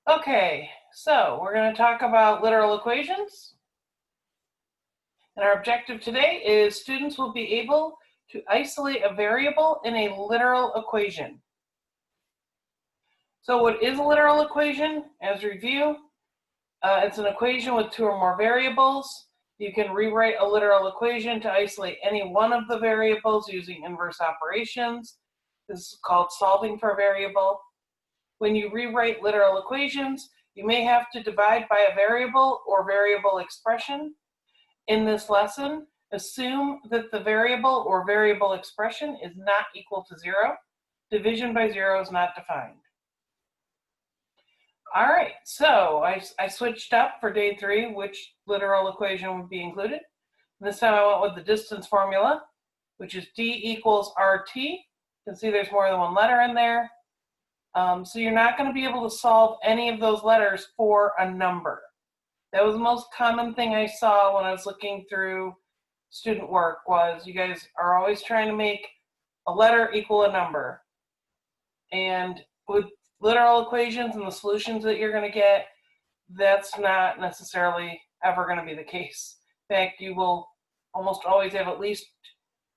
Okay, so we're going to talk about literal equations. And our objective today is students will be able to isolate a variable in a literal equation. So what is a literal equation? As review, it's an equation with two or more variables. You can rewrite a literal equation to isolate any one of the variables using inverse operations. This is called solving for a variable. When you rewrite literal equations, you may have to divide by a variable or variable expression. In this lesson, assume that the variable or variable expression is not equal to 0. Division by 0 is not defined. All right, so I switched up for day 3 which literal equation would be included. And this time I went with the distance formula, which is d equals rt. You can see there's more than one letter in there. So you're not going to be able to solve any of those letters for a number. That was the most common thing I saw when I was looking through student work, was you guys are always trying to make a letter equal a number. And with literal equations and the solutions that you're going to get, that's not necessarily ever going to be the case. In fact, you will almost always have at least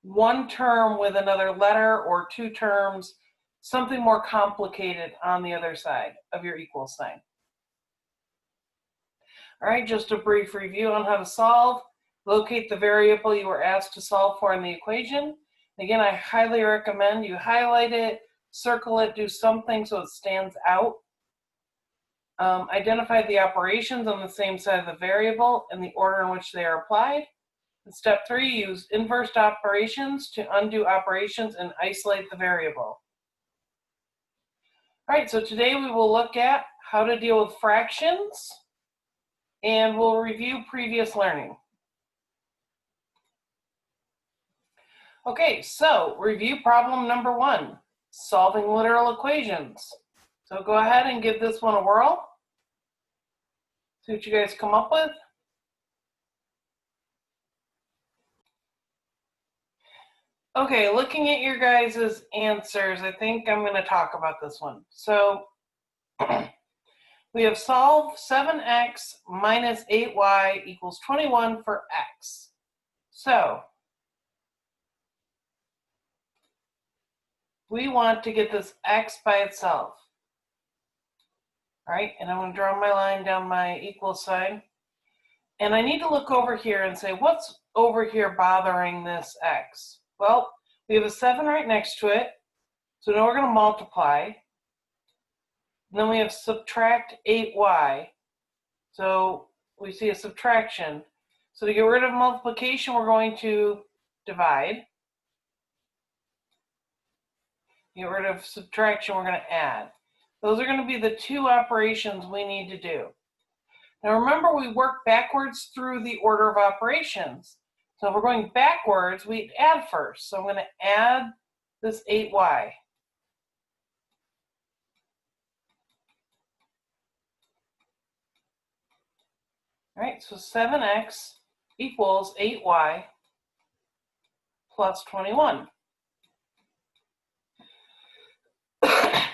one term with another letter or two terms, something more complicated on the other side of your equal sign. All right, just a brief review on how to solve. Locate the variable you were asked to solve for in the equation. Again, I highly recommend you highlight it, circle it, do something so it stands out. Identify the operations on the same side of the variable in the order in which they are applied. In step 3, use inverse operations to undo operations and isolate the variable. All right, so today we will look at how to deal with fractions, and we'll review previous learning. Okay, so review problem number 1, solving literal equations. So go ahead and give this one a whirl. See what you guys come up with. Okay, looking at your guys' answers, I think I'm going to talk about this one. So we have solved 7x minus 8y equals 21 for x. So we want to get this x by itself. All right, and I'm going to draw my line down my equal sign. And I need to look over here and say, what's over here bothering this x? Well, we have a 7 right next to it, so now we're going to multiply. And then we have subtract 8y, so we see a subtraction. So to get rid of multiplication, we're going to divide. Get rid of subtraction, we're going to add. Those are going to be the two operations we need to do. Now remember, we work backwards through the order of operations. So if we're going backwards, we add first. So I'm going to add this 8y. All right, so 7x equals 8y plus 21.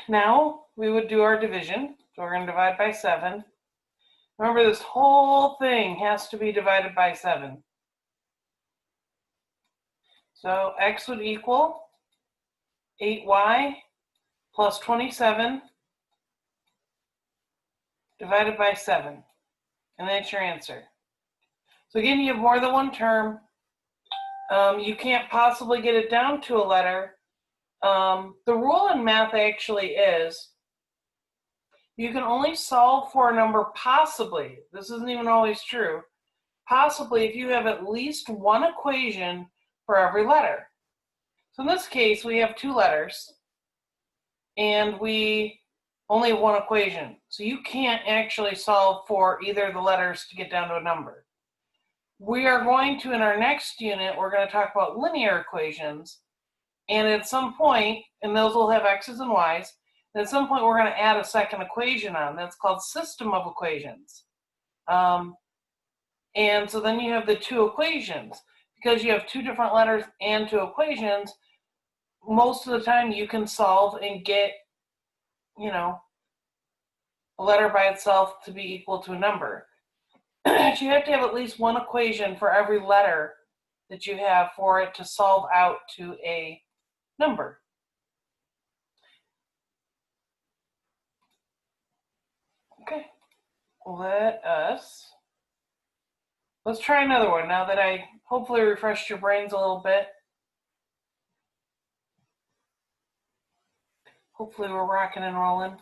Now we would do our division. So we're going to divide by 7. Remember, this whole thing has to be divided by 7. So x would equal 8y plus 27 divided by 7. And that's your answer. So again, you have more than one term. You can't possibly get it down to a letter. The rule in math actually is you can only solve for a number possibly, this isn't even always true, possibly if you have at least one equation for every letter. So in this case, we have 2 letters, and we only have one equation. So you can't actually solve for either of the letters to get down to a number. We are going to, in our next unit, we're going to talk about linear equations. And at some point, and those will have x's and y's, and at some point we're going to add a second equation on. That's called system of equations. And so then you have the 2 equations. Because you have 2 different letters and 2 equations, most of the time you can solve and get, a letter by itself to be equal to a number. You have to have at least one equation for every letter that you have for it to solve out to a number. Okay, let's try another one now that I hopefully refreshed your brains a little bit. Hopefully we're rocking and rolling.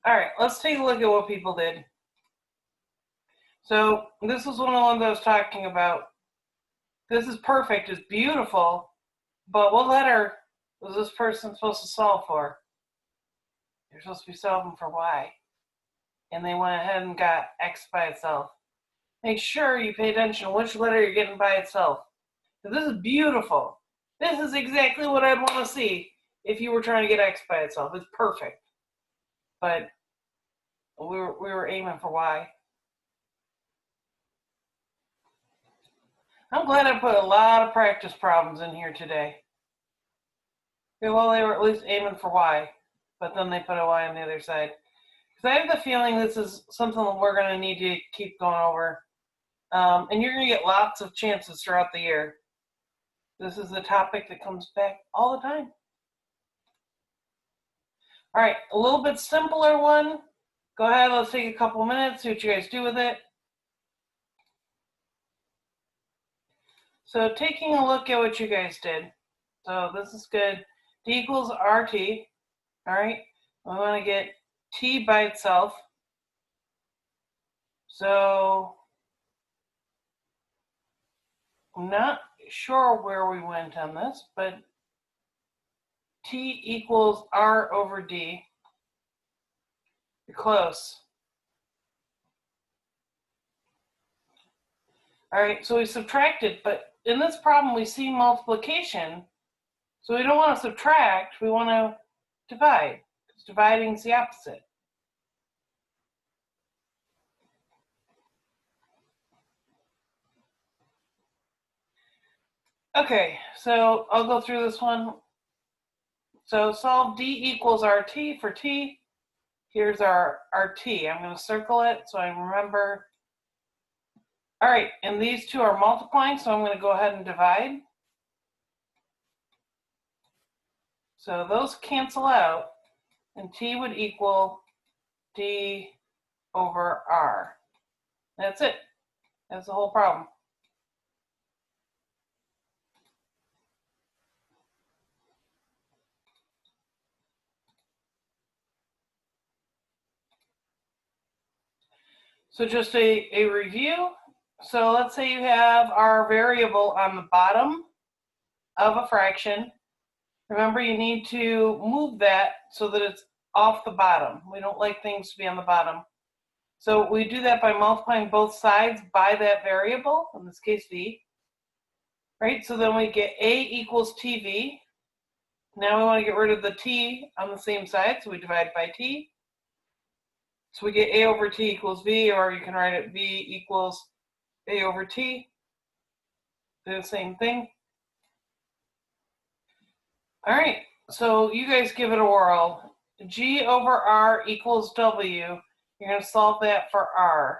All right, let's take a look at what people did. So this is one of the ones I was talking about. This is perfect, it's beautiful, but what letter was this person supposed to solve for? You're supposed to be solving for y. And they went ahead and got x by itself. Make sure you pay attention to which letter you're getting by itself. So this is beautiful. This is exactly what I'd want to see if you were trying to get x by itself. It's perfect. But we were aiming for y. I'm glad I put a lot of practice problems in here today. Okay, well, they were at least aiming for y, but then they put a y on the other side. Because I have the feeling this is something that we're going to need to keep going over. And you're going to get lots of chances throughout the year. This is a topic that comes back all the time. All right, a little bit simpler one. Go ahead, let's take a couple minutes, see what you guys do with it. So taking a look at what you guys did. So this is good. D equals RT. All right, we want to get T by itself. So I'm not sure where we went on this, but T equals R over D. You're close. All right, so we subtracted, but in this problem we see multiplication. So we don't want to subtract, we want to divide, because dividing is the opposite. Okay, so I'll go through this one. So solve D equals RT for T. Here's our RT. I'm going to circle it so I remember. All right, and these two are multiplying, so I'm going to go ahead and divide. So those cancel out, and T would equal D over R. That's it. That's the whole problem. So just a review. So let's say you have our variable on the bottom of a fraction. Remember, you need to move that so that it's off the bottom. We don't like things to be on the bottom. So we do that by multiplying both sides by that variable, in this case v. Right, so then we get a equals tv. Now we want to get rid of the t on the same side, so we divide by t. So we get a over t equals v, or you can write it v equals a over t. Do the same thing. All right, so you guys give it a whirl. G over R equals W. You're going to solve that for R.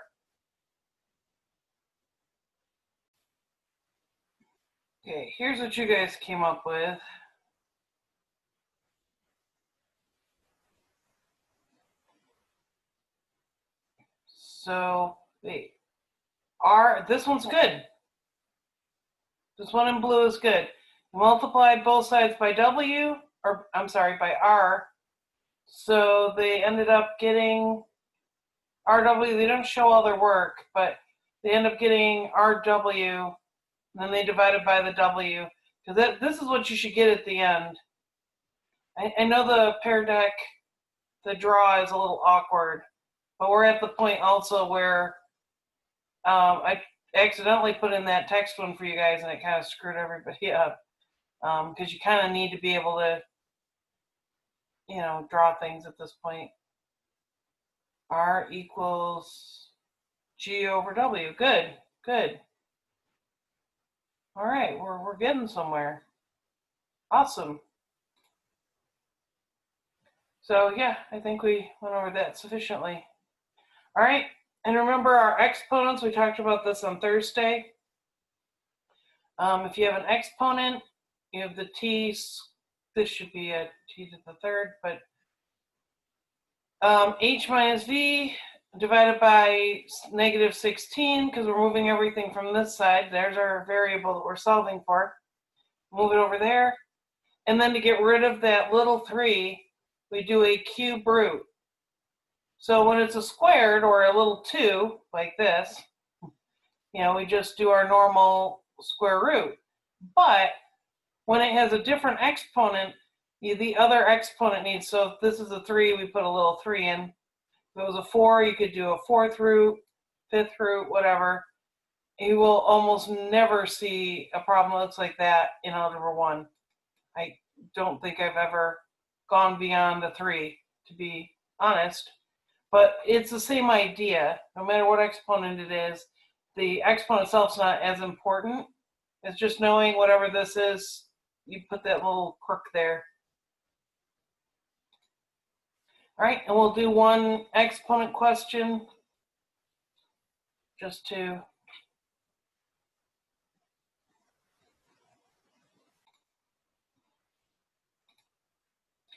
Okay, here's what you guys came up with. So, wait, R, this one's good. This one in blue is good. Multiplied both sides by W, or I'm sorry, by R. So they ended up getting RW. They don't show all their work, but they end up getting RW, and then they divided by the W. Because this is what you should get at the end. I know the pear deck, the draw is a little awkward, but we're at the point also where I accidentally put in that text one for you guys, and it kind of screwed everybody up. Because you kind of need to be able to, draw things at this point. R equals G over W. Good, good. All right, we're getting somewhere. Awesome. So yeah, I think we went over that sufficiently. All right, and remember our exponents, we talked about this on Thursday. If you have an exponent, you have the t's, this should be a t to the third, but h minus v divided by negative 16, because we're moving everything from this side. There's our variable that we're solving for. Move it over there. And then to get rid of that little 3, we do a cube root. So when it's a squared or a little 2, like this, we just do our normal square root. But when it has a different exponent, the other exponent needs, so if this is a 3, we put a little 3 in. If it was a 4, you could do a 4th root, 5th root, whatever. You will almost never see a problem that looks like that in Algebra 1. I don't think I've ever gone beyond a 3, to be honest. But it's the same idea. No matter what exponent it is, the exponent itself is not as important. It's just knowing whatever this is, you put that little crook there. All right, and we'll do one exponent question just to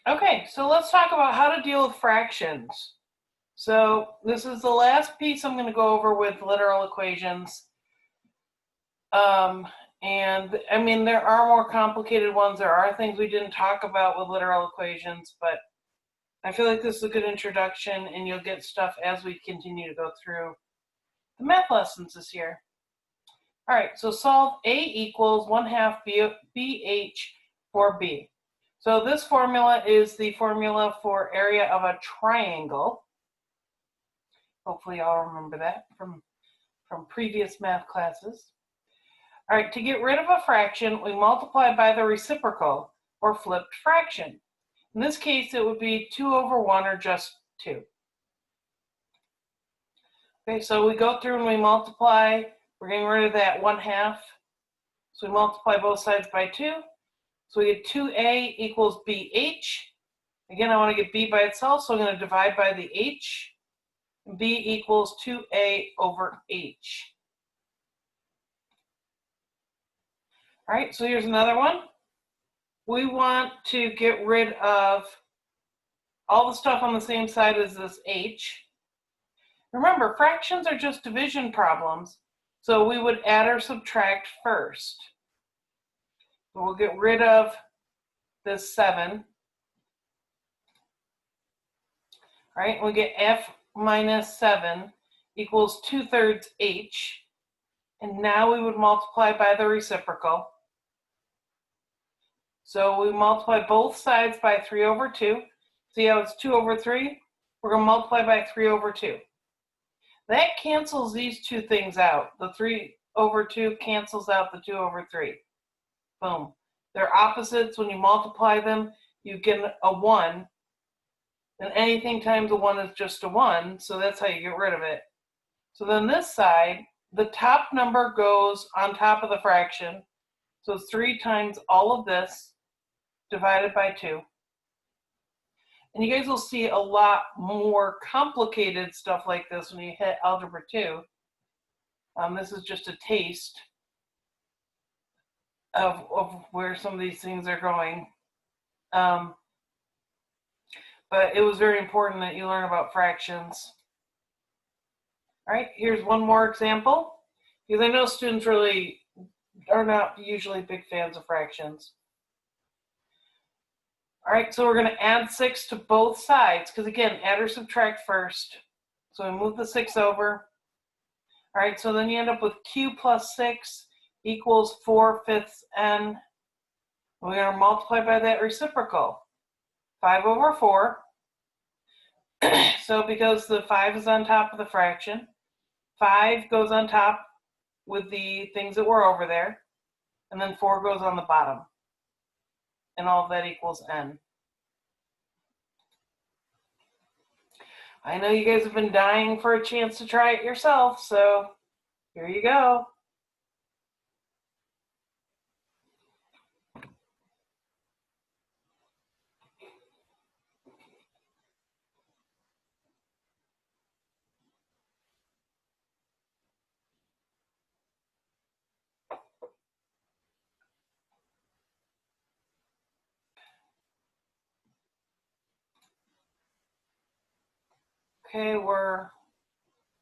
okay, so let's talk about how to deal with fractions. So this is the last piece I'm going to go over with literal equations. And I mean, there are more complicated ones. There are things we didn't talk about with literal equations, but I feel like this is a good introduction, and you'll get stuff as we continue to go through the math lessons this year. All right, so solve A equals 1/2 BH for B. So this formula is the formula for area of a triangle. Hopefully y'all remember that from previous math classes. All right, to get rid of a fraction, we multiply by the reciprocal, or flipped fraction. In this case, it would be 2 over 1, or just 2. Okay, so we go through and we multiply. We're getting rid of that 1/2. So we multiply both sides by 2. So we get 2a equals bh. Again, I want to get b by itself, so I'm going to divide by the h. B equals 2a over h. All right, so here's another one. We want to get rid of all the stuff on the same side as this h. Remember, fractions are just division problems, so we would add or subtract first. So we'll get rid of this 7. All right, we get f minus 7 equals 2/3 h. And now we would multiply by the reciprocal. So we multiply both sides by 3 over 2. See how it's 2 over 3? We're going to multiply by 3 over 2. That cancels these two things out. The 3 over 2 cancels out the 2 over 3. Boom. They're opposites. When you multiply them, you get a 1. And anything times a 1 is just a 1, so that's how you get rid of it. So then this side, the top number goes on top of the fraction. So it's 3 times all of this divided by 2. And you guys will see a lot more complicated stuff like this when you hit Algebra 2. This is just a taste of where some of these things are going. But it was very important that you learn about fractions. All right, here's one more example, because I know students really are not usually big fans of fractions. All right, so we're going to add 6 to both sides, because again, add or subtract first. So we move the 6 over. All right, so then you end up with q plus 6 equals 4/5 n. We're going to multiply by that reciprocal. 5 over 4. So because the 5 is on top of the fraction, 5 goes on top with the things that were over there, and then 4 goes on the bottom. And all of that equals n. I know you guys have been dying for a chance to try it yourself, so here you go. Okay, we're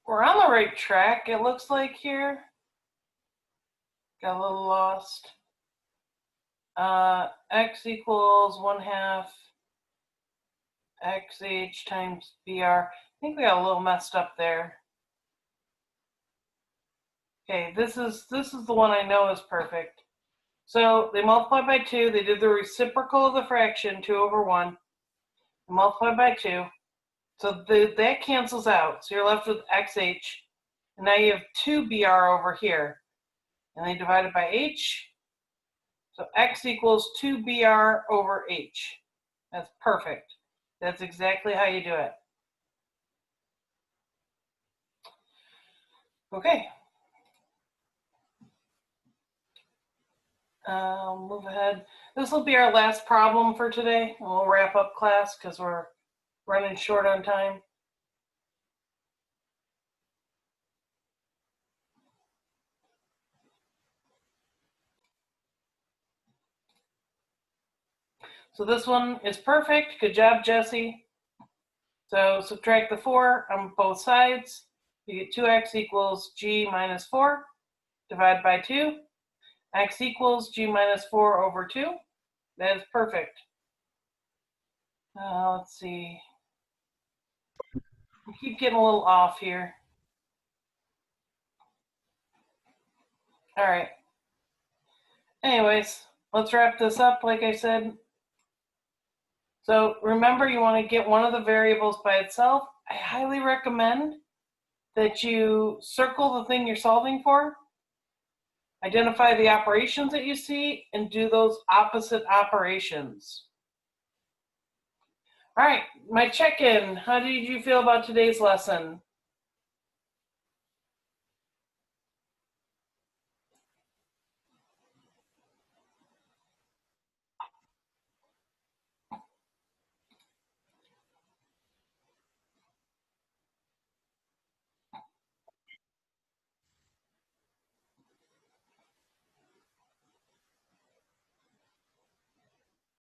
on the right track, it looks like here. Got a little lost. X equals 1/2 xh times br. I think we got a little messed up there. Okay, this is the one I know is perfect. So they multiplied by 2. They did the reciprocal of the fraction, 2/1. They multiplied by 2. So that cancels out. So you're left with xh. And now you have 2br over here. And they divided by h. So x equals 2br over h. That's perfect. That's exactly how you do it. Okay. Move ahead. This will be our last problem for today. And we'll wrap up class because we're running short on time. So this one is perfect. Good job, Jesse. So subtract the 4 on both sides. You get 2x equals g minus 4. Divide by 2. X equals g minus 4 over 2. That is perfect. Let's see. I keep getting a little off here. All right. Anyways, let's wrap this up like I said. So remember, you want to get one of the variables by itself. I highly recommend that you circle the thing you're solving for, identify the operations that you see, and do those opposite operations. All right, my check-in. How did you feel about today's lesson?